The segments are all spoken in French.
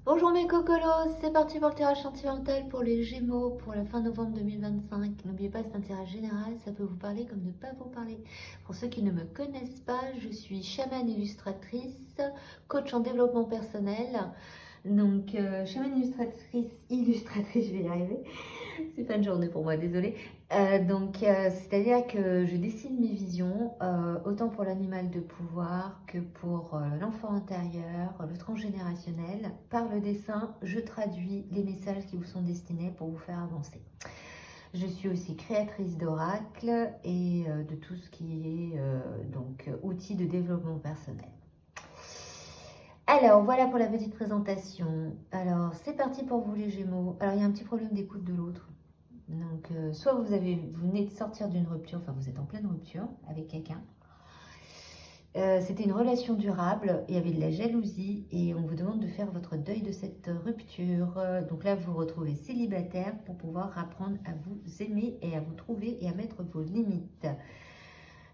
Bonjour mes cocolos, c'est parti pour le tirage sentimental pour les Gémeaux pour la fin novembre 2025. N'oubliez pas, c'est un tirage général, ça peut vous parler comme ne pas vous parler. Pour ceux qui ne me connaissent pas, je suis chamane illustratrice, coach en développement personnel. Donc, chamane illustratrice, je vais y arriver. C'est pas une journée pour moi, désolée. C'est-à-dire que je dessine mes visions, autant pour l'animal de pouvoir que pour l'enfant intérieur, le transgénérationnel. Par le dessin, je traduis les messages qui vous sont destinés pour vous faire avancer. Je suis aussi créatrice d'oracles et de tout ce qui est outils de développement personnel. Alors, voilà pour la petite présentation. Alors, c'est parti pour vous les Gémeaux. Alors, il y a un petit problème d'écoute de l'autre. Donc, soit vous venez de sortir d'une rupture, enfin vous êtes en pleine rupture avec quelqu'un. C'était une relation durable, il y avait de la jalousie et on vous demande de faire votre deuil de cette rupture. Donc là, vous vous retrouvez célibataire pour pouvoir apprendre à vous aimer et à vous trouver et à mettre vos limites.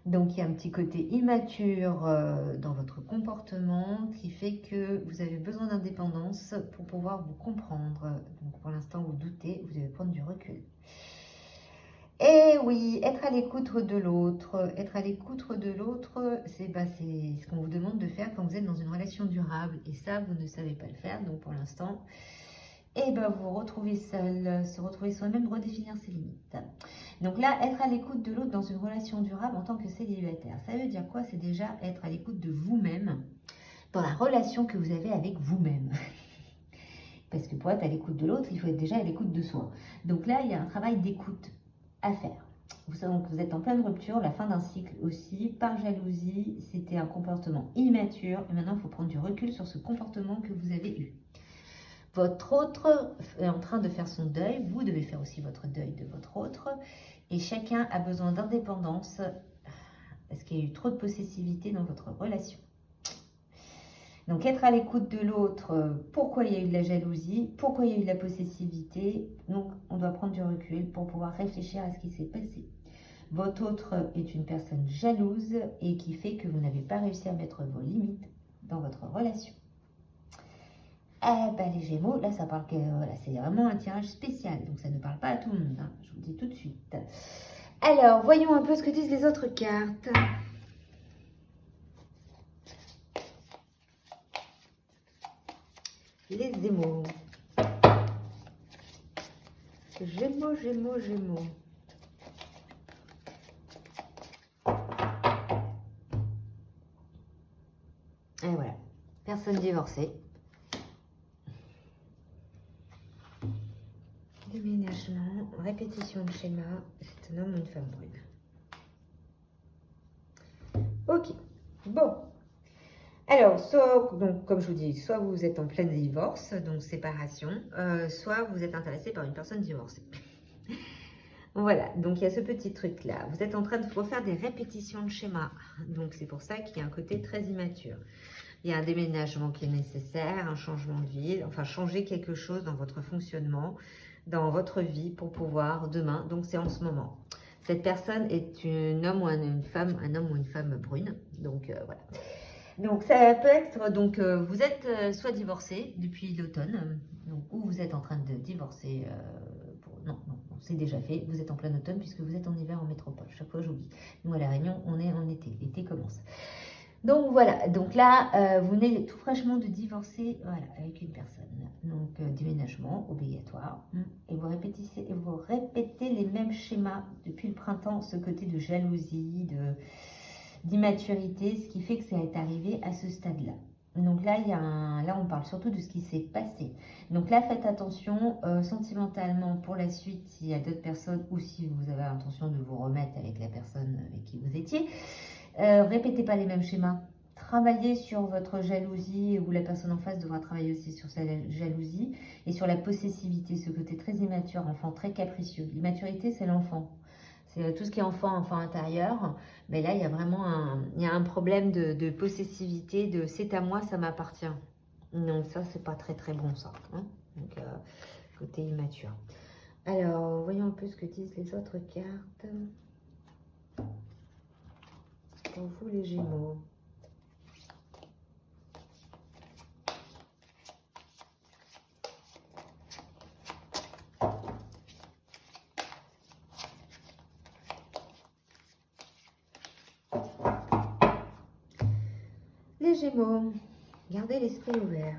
Donc, il y a un petit côté immature dans votre comportement qui fait que vous avez besoin d'indépendance pour pouvoir vous comprendre. Donc, pour l'instant, vous doutez, vous devez prendre du recul. Et oui, être à l'écoute de l'autre. Être à l'écoute de l'autre, c'est ce qu'on vous demande de faire quand vous êtes dans une relation durable. Et ça, vous ne savez pas le faire. Donc, pour l'instant, vous vous retrouvez seul, se retrouver soi-même, redéfinir ses limites. Donc là, être à l'écoute de l'autre dans une relation durable en tant que célibataire, ça veut dire quoi? C'est déjà être à l'écoute de vous-même dans la relation que vous avez avec vous-même. Parce que pour être à l'écoute de l'autre, il faut être déjà à l'écoute de soi. Donc là, il y a un travail d'écoute à faire. Vous savez que vous êtes en pleine rupture, la fin d'un cycle aussi, par jalousie, c'était un comportement immature. Et maintenant, il faut prendre du recul sur ce comportement que vous avez eu. Votre autre est en train de faire son deuil, vous devez faire aussi votre deuil de votre autre. Et chacun a besoin d'indépendance parce qu'il y a eu trop de possessivité dans votre relation. Donc être à l'écoute de l'autre, pourquoi il y a eu de la jalousie, pourquoi il y a eu de la possessivité. Donc on doit prendre du recul pour pouvoir réfléchir à ce qui s'est passé. Votre autre est une personne jalouse et qui fait que vous n'avez pas réussi à mettre vos limites dans votre relation. Les Gémeaux, là ça parle que voilà, c'est vraiment un tirage spécial, donc ça ne parle pas à tout le monde, hein, je vous le dis tout de suite. Alors, voyons un peu ce que disent les autres cartes. Les Gémeaux. Gémeaux, Gémeaux, Gémeaux. Et voilà, personne divorcée. Déménagement, répétition de schéma, c'est un homme ou une femme brune. Ok, bon. Alors, donc, comme je vous dis, soit vous êtes en plein divorce, donc séparation, soit vous êtes intéressé par une personne divorcée. Voilà, donc il y a ce petit truc-là. Vous êtes en train de refaire des répétitions de schéma. Donc c'est pour ça qu'il y a un côté très immature. Il y a un déménagement qui est nécessaire, un changement de ville, enfin changer quelque chose dans votre fonctionnement, dans votre vie pour pouvoir demain. Donc c'est en ce moment. Cette personne est un homme ou une femme brune. Donc voilà. Donc ça peut être, vous êtes soit divorcé depuis l'automne, ou vous êtes en train de divorcer, non, c'est déjà fait, vous êtes en plein automne puisque vous êtes en hiver en métropole, chaque fois j'oublie. Nous à La Réunion, on est en été, l'été commence. Donc voilà, donc là, vous venez tout fraîchement de divorcer, voilà, avec une personne. Donc déménagement obligatoire, et vous répétez les mêmes schémas depuis le printemps, ce côté de jalousie, d'immaturité, ce qui fait que ça est arrivé à ce stade-là. Donc là, là, on parle surtout de ce qui s'est passé. Donc là, faites attention sentimentalement pour la suite, s'il y a d'autres personnes ou si vous avez l'intention de vous remettre avec la personne avec qui vous étiez. Répétez pas les mêmes schémas. Travaillez sur votre jalousie, ou la personne en face devra travailler aussi sur sa jalousie et sur la possessivité, ce côté très immature, enfant très capricieux. L'immaturité, c'est l'enfant. C'est tout ce qui est enfant intérieur. Mais là, il y a vraiment un problème de possessivité, de c'est à moi, ça m'appartient. Donc ça, c'est pas très très bon ça. Hein. Donc, côté immature. Alors, voyons un peu ce que disent les autres cartes. Pour vous les Gémeaux. les Gémeaux, gardez l'esprit ouvert.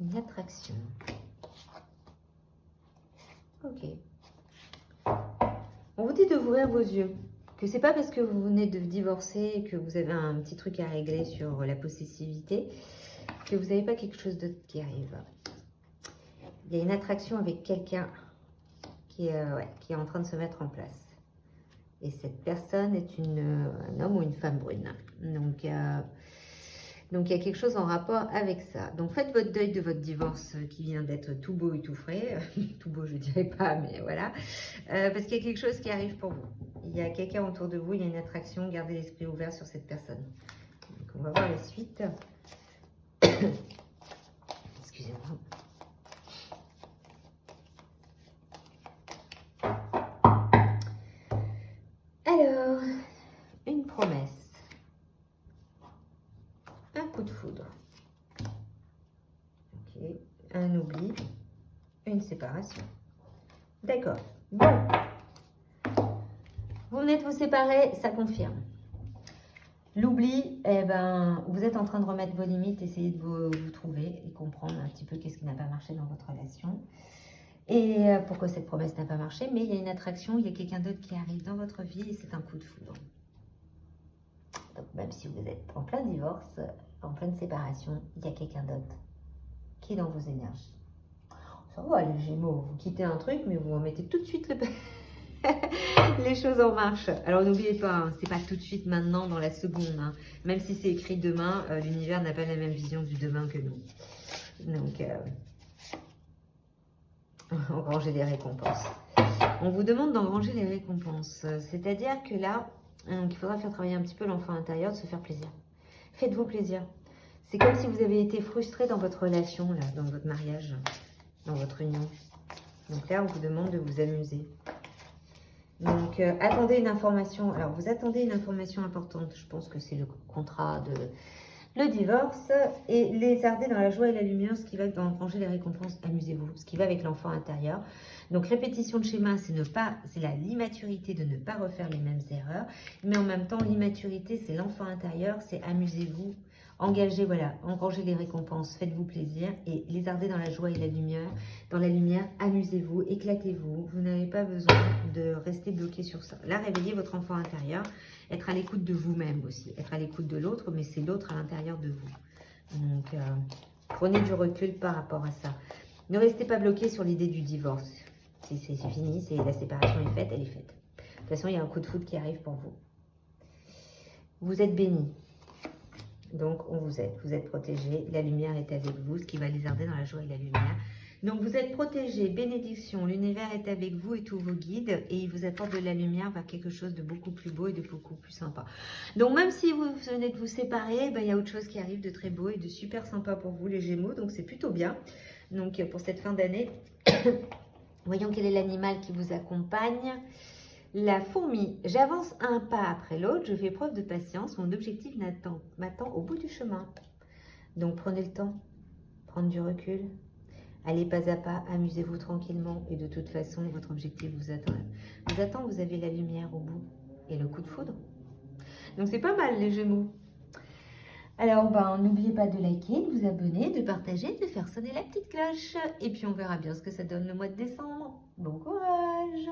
Une attraction. Ok. On vous dit d'ouvrir vos yeux. Que c'est pas parce que vous venez de divorcer et que vous avez un petit truc à régler sur la possessivité que vous n'avez pas quelque chose d'autre qui arrive. Il y a une attraction avec quelqu'un qui est en train de se mettre en place. Et cette personne est un homme ou une femme brune. Donc, il y a quelque chose en rapport avec ça. Donc, faites votre deuil de votre divorce qui vient d'être tout beau et tout frais. Tout beau, je ne dirais pas, mais voilà. Parce qu'il y a quelque chose qui arrive pour vous. Il y a quelqu'un autour de vous, il y a une attraction. Gardez l'esprit ouvert sur cette personne. Donc, on va voir la suite. Excusez-moi. Alors, une promesse. Un coup de foudre. Ok. Un oubli. Une séparation. D'accord. Bon. Vous venez de vous séparer, ça confirme. L'oubli, eh ben, vous êtes en train de remettre vos limites, essayer de vous trouver et comprendre un petit peu qu'est-ce qui n'a pas marché dans votre relation. Et pourquoi cette promesse n'a pas marché, mais il y a une attraction, il y a quelqu'un d'autre qui arrive dans votre vie et c'est un coup de foudre. Donc même si vous êtes en plein divorce, en pleine séparation, il y a quelqu'un d'autre qui est dans vos énergies. Ça va les Gémeaux, vous quittez un truc, mais vous remettez tout de suite les choses en marche. Alors n'oubliez pas, hein, c'est pas tout de suite maintenant dans la seconde. Hein. Même si c'est écrit demain, l'univers n'a pas la même vision du demain que nous. Donc, engranger les récompenses. On vous demande d'engranger les récompenses. C'est-à-dire que là, il faudra faire travailler un petit peu l'enfant intérieur, de se faire plaisir. Faites-vous plaisir. C'est comme si vous avez été frustré dans votre relation, là, dans votre mariage, dans votre union. Donc là, on vous demande de vous amuser. Donc, attendez une information. Alors, vous attendez une information importante. Je pense que c'est le contrat de le divorce. Et lézarder dans la joie et la lumière, ce qui va engranger les récompenses. Amusez-vous. Ce qui va avec l'enfant intérieur. Donc, répétition de schéma, c'est l'immaturité de ne pas refaire les mêmes erreurs. Mais en même temps, l'immaturité, c'est l'enfant intérieur. C'est amusez-vous. Engagez, voilà, engrangez les récompenses, faites-vous plaisir et lézardez dans la joie et la lumière. Dans la lumière, amusez-vous, éclatez-vous. Vous n'avez pas besoin de rester bloqué sur ça. Là, réveillez votre enfant intérieur, être à l'écoute de vous-même aussi, être à l'écoute de l'autre, mais c'est l'autre à l'intérieur de vous. Donc, prenez du recul par rapport à ça. Ne restez pas bloqué sur l'idée du divorce. C'est fini, la séparation est faite, elle est faite. De toute façon, il y a un coup de foudre qui arrive pour vous. Vous êtes bénis. Donc, vous êtes protégés, la lumière est avec vous, ce qui va lézarder dans la joie et la lumière. Donc, vous êtes protégés, bénédiction, l'univers est avec vous et tous vos guides, et il vous apporte de la lumière vers quelque chose de beaucoup plus beau et de beaucoup plus sympa. Donc, même si vous venez de vous séparer, ben, il y a autre chose qui arrive de très beau et de super sympa pour vous, les Gémeaux, donc c'est plutôt bien. Donc, pour cette fin d'année, voyons quel est l'animal qui vous accompagne. La fourmi, j'avance un pas après l'autre, je fais preuve de patience, mon objectif m'attend au bout du chemin. Donc prenez le temps, prendre du recul, allez pas à pas, amusez-vous tranquillement et de toute façon, votre objectif vous attend. Vous avez la lumière au bout et le coup de foudre. Donc c'est pas mal les Gémeaux. Alors n'oubliez pas de liker, de vous abonner, de partager, de faire sonner la petite cloche. Et puis on verra bien ce que ça donne le mois de décembre. Bon courage!